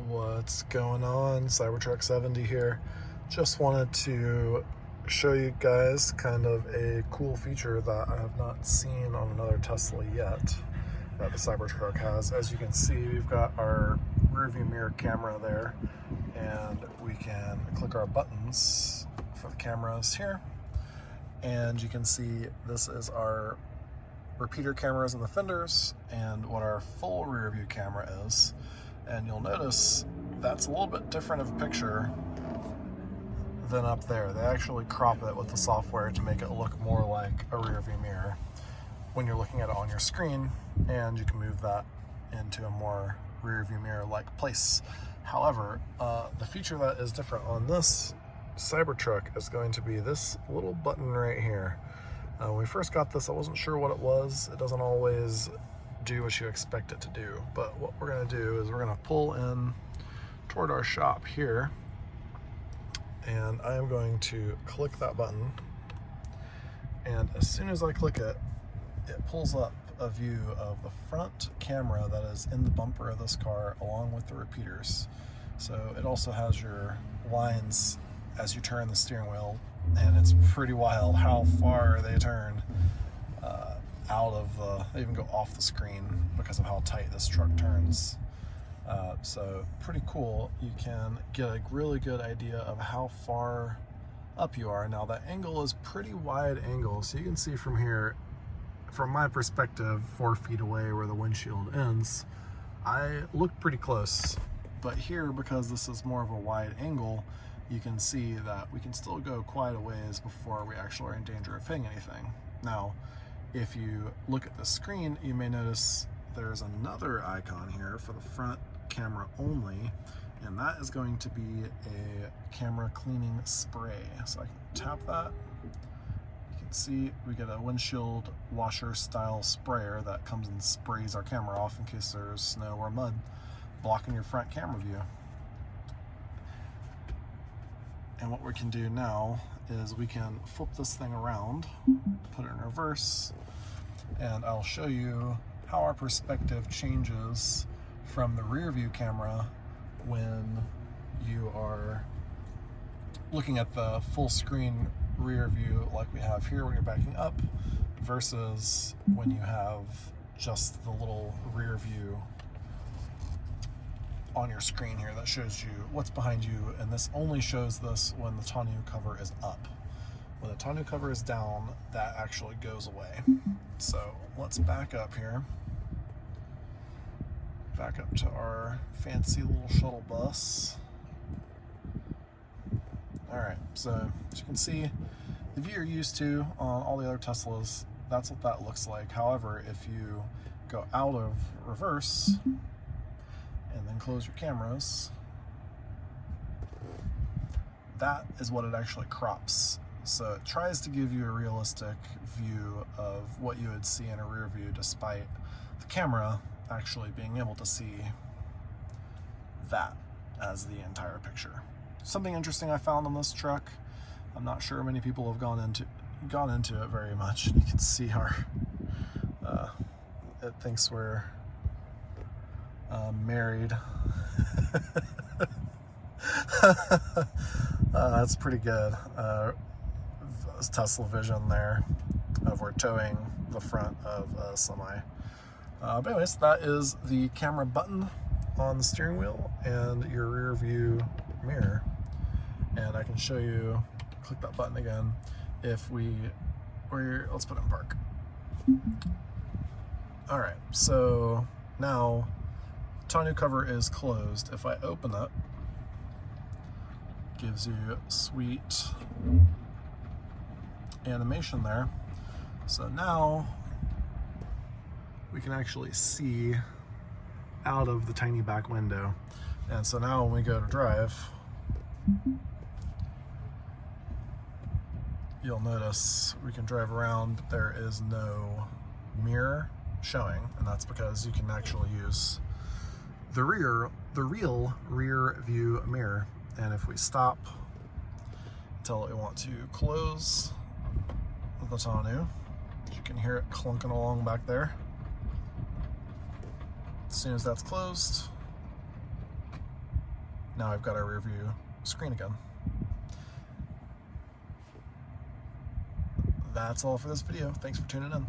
What's going on? CyberTruck 70 here. Just wanted to show you guys kind of a cool feature that I have not seen on another Tesla yet that the CyberTruck has. As you can see, we've got our rear view mirror camera there, and we can click our buttons for the cameras here. And you can see this is our repeater cameras in the fenders and what our full rear view camera is. And you'll notice that's a little bit different of a picture than up there. They actually crop it with the software to make it look more like a rear view mirror when you're looking at it on your screen, and you can move that into a more rear view mirror like place. However, the feature that is different on this CyberTruck is going to be this little button right here. When we first got this, I wasn't sure what it was. It doesn't always do what you expect it to do, but what we're going to do is we're going to pull in toward our shop here, and I am going to click that button, and as soon as I click it, it pulls up a view of the front camera that is in the bumper of this car along with the repeaters. So it also has your lines as you turn the steering wheel, and it's pretty wild how far they turn out of they even go off the screen because of how tight this truck turns. So pretty cool. You can get a really good idea of how far up you are. Now that angle is pretty wide angle, so you can see from here, from my perspective, 4 feet away where the windshield ends, I look pretty close. But here, because this is more of a wide angle, you can see that we can still go quite a ways before we actually are in danger of hitting anything. Now, if you look at the screen, you may notice there's another icon here for the front camera only, and that is going to be a camera cleaning spray. So I can tap that. You can see we get a windshield washer style sprayer that comes and sprays our camera off in case there's snow or mud blocking your front camera view. And what we can do now is we can flip this thing around, put it in reverse, and I'll show you how our perspective changes from the rear view camera when you are looking at the full screen rear view like we have here when you're backing up, versus when you have just the little rear view on your screen here that shows you what's behind you. And this only shows this when the tonneau cover is up. When the tonneau cover is down, that actually goes away. So let's back up here. Back up to our fancy little shuttle bus. Alright, so as you can see, the view you're used to on all the other Teslas, that's what that looks like. However, if you go out of reverse and then close your cameras, that is what it actually crops. So it tries to give you a realistic view of what you would see in a rear view, despite the camera actually being able to see that as the entire picture. Something interesting I found on this truck, I'm not sure many people have gone into it very much. You can see our it thinks we're married. That's pretty good. Tesla vision there of we're towing the front of a semi. But anyways, that is the camera button on the steering wheel and your rear view mirror. And I can show you, click that button again, if let's put it in park. All right, so now tonneau cover is closed. If I open it, gives you sweet animation there. So now we can actually see out of the tiny back window. And so now when we go to drive, you'll notice we can drive around, but there is no mirror showing, and that's because you can actually use the real rear view mirror. And if we stop, tell it we want to close the tonneau, you can hear it clunking along back there. As soon as that's closed, now I've got our rear view screen again. That's all for this video. Thanks for tuning in.